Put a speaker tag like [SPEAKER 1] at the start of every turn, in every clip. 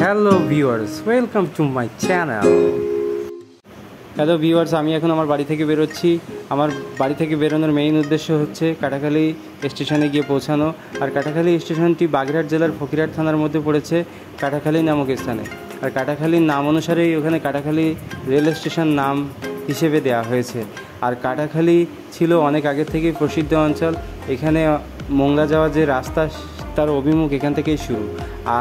[SPEAKER 1] Hello viewers, welcome to my channel. Hello viewers, আমি এখন আমার বাড়ি থেকে বেরোচ্ছি। আমার বাড়ি থেকে বেরোনোর মেইন উদ্দেশ্য হচ্ছে কাটাখালী স্টেশনে গিয়ে পৌঁছানো। আর কাটাখালী স্টেশনটি বাগেরহাট জেলার ফকিরহাট থানার মধ্যে পড়েছে, কাটাখালী নামক স্থানে। আর কাটাখালীর নাম অনুসারেই ওখানে কাটাখালী রেল স্টেশন নাম হিসেবে দেওয়া হয়েছে। আর কাটাখালী ছিল অনেক আগে থেকেই প্রসিদ্ধ অঞ্চল। এখানে মোংলা যাওয়ার যে রাস্তা, তার অভিমুখ এখান থেকেই শুরু।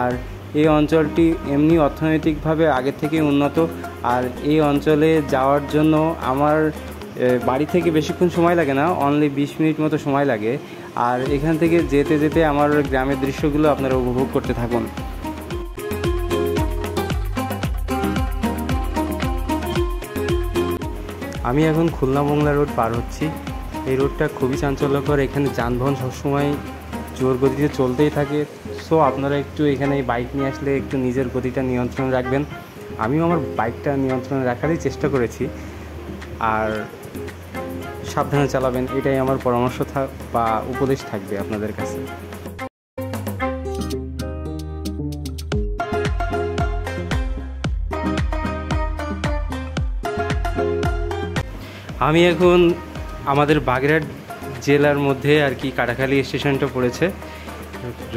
[SPEAKER 1] আর এই অঞ্চলটি এমনি অর্থনৈতিকভাবে আগে থেকেই উন্নত। আর এই অঞ্চলে যাওয়ার জন্য আমার বাড়ি থেকে বেশিক্ষণ সময় লাগে না, অনলি 20 মিনিট মতো সময় লাগে। আর এখান থেকে যেতে যেতে আমার গ্রামের দৃশ্যগুলো আপনারা উপভোগ করতে থাকুন। আমি এখন খুলনা মোংলা রোড পার হচ্ছি। এই রোডটা খুবই চাঞ্চল্যকর। এখানে যানবাহন সবসময় জোর গতিতে চলতেই থাকে। সো আপনারা একটু এখানে বাইক নিয়ে আসলে একটু নিজের গতিটা নিয়ন্ত্রণ রাখবেন। আমিও আমার বাইকটা নিয়ন্ত্রণে রাখারই চেষ্টা করেছি। আর সাবধানে চালাবেন, এটাই আমার পরামর্শ বা উপদেশ থাকবে আপনাদের কাছে। আমি এখন আমাদের বাগেরহাট জেলার মধ্যে আর কি কাটাখালী স্টেশনটা পড়েছে,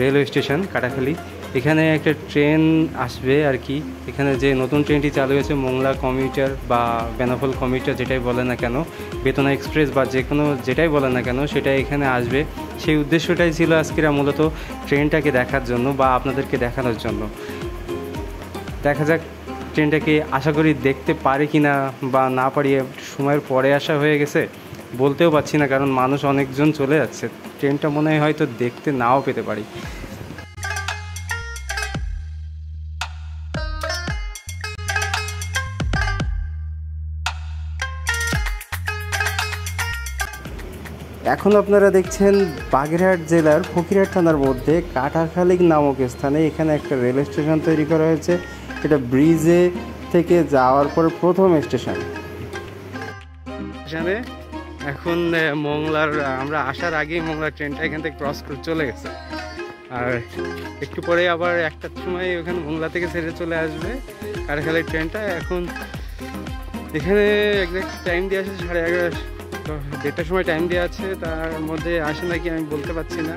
[SPEAKER 1] রেলওয়ে স্টেশন কাটাখালী। এখানে একটা ট্রেন আসবে আর কি। এখানে যে নতুন ট্রেনটি চালু হয়েছে, মোংলা কমিউটার বা বেনাপোল কমিউটার যেটাই বলে না কেন, বেতনা এক্সপ্রেস বা যে কোনো যেটাই বলে না কেন, সেটা এখানে আসবে। সেই উদ্দেশ্যটাই ছিল আজকের মূলত ট্রেনটাকে দেখার জন্য বা আপনাদেরকে দেখানোর জন্য। দেখা যাক ট্রেনটাকে আশা করি দেখতে পারি কি না বা না পারি। সময়ের পরে আসা হয়ে গেছে, বলতেও পারছি না, কারণ মানুষ অনেকজন চলে যাচ্ছে। ট্রেনটা মনে হয় হয়তো দেখতে নাও পেতে পারি। এখন আপনারা দেখছেন বাগেরহাট জেলার ফকিরহাট থানার মধ্যে কাটাখালী নামক স্থানে এখানে একটা রেল স্টেশন তৈরি করা হয়েছে। এটা ব্রিজে থেকে যাওয়ার পর প্রথম স্টেশন। এখানে এখন মোংলার, আমরা আসার আগেই মোংলার ট্রেনটা এখান থেকে ক্রস করে চলে গেছে। আর একটু পরে আবার একটার সময় ওখানে মোংলা থেকে ছেড়ে চলে আসবে কাটাখালীর ট্রেনটা। এখন এখানে একজ্যাক্ট টাইম দিয়ে আছে 11:30, 1:30টার সময় টাইম দেওয়া আছে। তার মধ্যে আসে নাকি আমি বলতে পারছি না।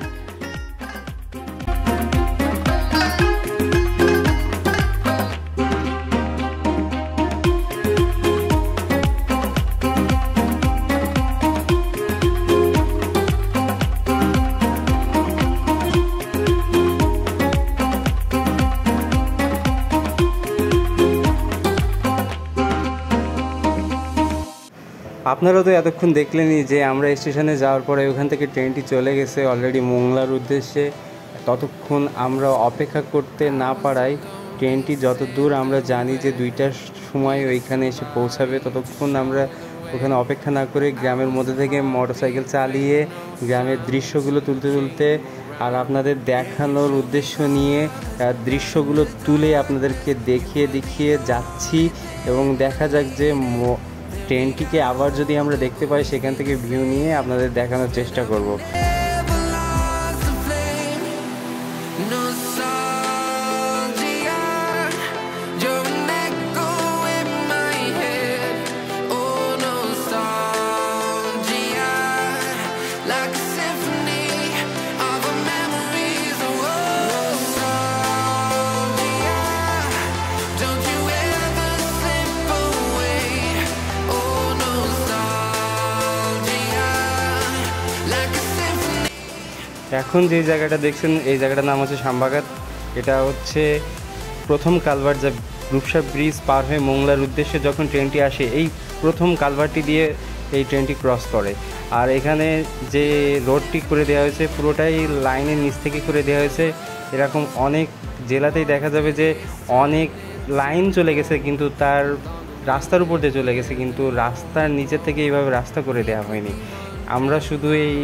[SPEAKER 1] আপনারা তো এতক্ষণ দেখলেনই যে আমরা স্টেশনে যাওয়ার পরে ওখান থেকে ট্রেনটি চলে গেছে অলরেডি মোংলার উদ্দেশ্যে। ততক্ষণ আমরা অপেক্ষা করতে না পারায় ট্রেনটি যত দূর আমরা জানি যে 2টার সময় ওইখানে এসে পৌঁছাবে, ততক্ষণ আমরা ওখানে অপেক্ষা না করে গ্রামের মধ্যে থেকে মোটরসাইকেল চালিয়ে গ্রামের দৃশ্যগুলো তুলতে আর আপনাদের দেখানোর উদ্দেশ্য নিয়ে দৃশ্যগুলো তুলে আপনাদেরকে দেখিয়ে যাচ্ছি। এবং দেখা যাক যে ট্রেনটিকে আবার যদি আমরা দেখতে পাই, সেখান থেকে ভিউ নিয়ে আপনাদের দেখানোর চেষ্টা করব। এখন যে জায়গাটা দেখছেন, এই জায়গাটার নাম হচ্ছে শ্যামবাগাত। এটা হচ্ছে প্রথম কালভার্ট, যা রূপসা ব্রিজ পার হয়ে মোংলার উদ্দেশ্যে যখন ট্রেনটি আসে, এই প্রথম কালভার্টটি দিয়ে এই ট্রেনটি ক্রস করে। আর এখানে যে রোডটি করে দেওয়া হয়েছে পুরোটাই লাইনের নিচ থেকে করে দেওয়া হয়েছে। এরকম অনেক জেলাতেই দেখা যাবে যে অনেক লাইন চলে গেছে, কিন্তু তার রাস্তার উপর দিয়ে চলে গেছে, কিন্তু রাস্তার নিচের থেকে এইভাবে রাস্তা করে দেওয়া হয়নি। আমরা শুধু এই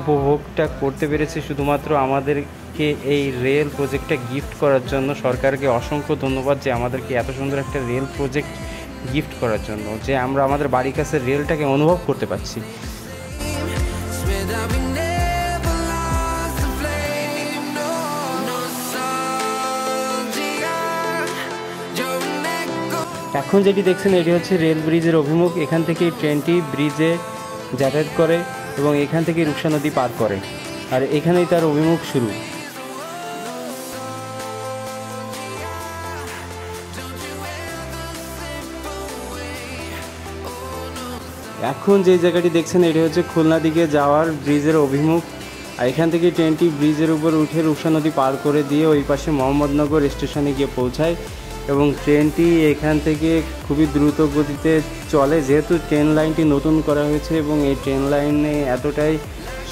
[SPEAKER 1] উপভোগটা করতে পেরেছি শুধুমাত্র আমাদেরকে এই রেল প্রজেক্টটা গিফট করার জন্য। সরকারকে অসংখ্য ধন্যবাদ যে আমাদেরকে এত সুন্দর একটা রেল প্রজেক্ট গিফট করার জন্য, যে আমরা আমাদের বাড়ির কাছে রেলটাকে অনুভব করতে পারছি। এখন যেটি দেখছেন এটি হচ্ছে রেল ব্রিজের অভিমুখ। এখান থেকে ট্রেনটি ব্রিজে যাতায়াত করে এবং এখান থেকে রূপসা নদী পার করে, আর এখানেই তার অভিমুখ শুরু। এখন যে জায়গাটি দেখছেন এটি হচ্ছে খুলনা দিকে যাওয়ার ব্রিজের অভিমুখ, আর এখান থেকে ট্রেনটি ব্রিজের উপর উঠে রূপসা নদী পার করে দিয়ে ওই পাশে মোহাম্মদনগর স্টেশনে গিয়ে পৌঁছায় এবং ট্রেনটি এখান থেকে খুবই দ্রুত গতিতে চলে, যেহেতু ট্রেন লাইনটি নতুন করা হয়েছে এবং এই ট্রেন লাইনে এতটাই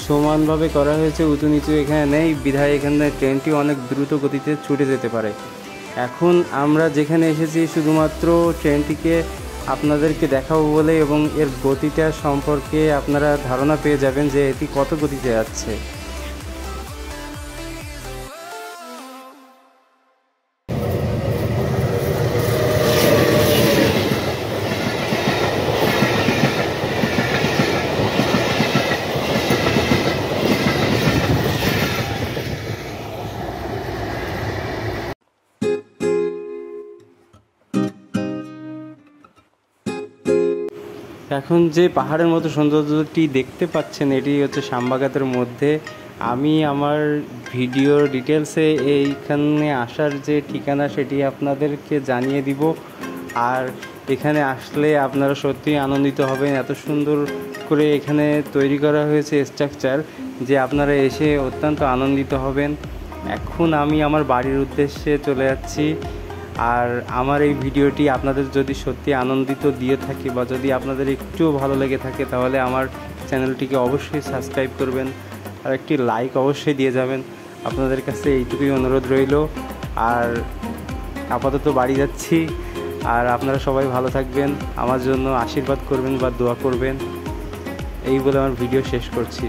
[SPEAKER 1] সমানভাবে করা হয়েছে, উঁচু নিচু এখানে নেই, বিধায় এখানে ট্রেনটি অনেক দ্রুত গতিতে ছুটে যেতে পারে। এখন আমরা যেখানে এসেছি শুধুমাত্র ট্রেনটিকে আপনাদেরকে দেখাবো বলে এবং এর গতিটা সম্পর্কে আপনারা ধারণা পেয়ে যাবেন যে এটি কত গতিতে যাচ্ছে। এখন যে পাহাড়ের মতো সৌন্দর্যটি দেখতে পাচ্ছেন এটি হচ্ছে শ্যামবাগাতের মধ্যে। আমি আমার ভিডিওর ডিটেলসে এইখানে আসার যে ঠিকানা সেটি আপনাদেরকে জানিয়ে দিব, আর এখানে আসলে আপনারা সত্যিই আনন্দিত হবেন। এত সুন্দর করে এখানে তৈরি করা হয়েছে স্ট্রাকচার যে আপনারা এসে অত্যন্ত আনন্দিত হবেন। এখন আমি আমার বাড়ির উদ্দেশ্যে চলে যাচ্ছি, আর আমার এই ভিডিওটি আপনাদের যদি সত্যি আনন্দিত দিয়ে থাকে বা যদি আপনাদের একটুও ভালো লেগে থাকে তাহলে আমার চ্যানেলটিকে অবশ্যই সাবস্ক্রাইব করবেন আর একটি লাইক অবশ্যই দিয়ে যাবেন। আপনাদের কাছে এইটুকুই অনুরোধ রইল। আর আপাতত বাড়ি যাচ্ছি, আর আপনারা সবাই ভালো থাকবেন, আমার জন্য আশীর্বাদ করবেন বা দোয়া করবেন, এই বলে আমার ভিডিও শেষ করছি।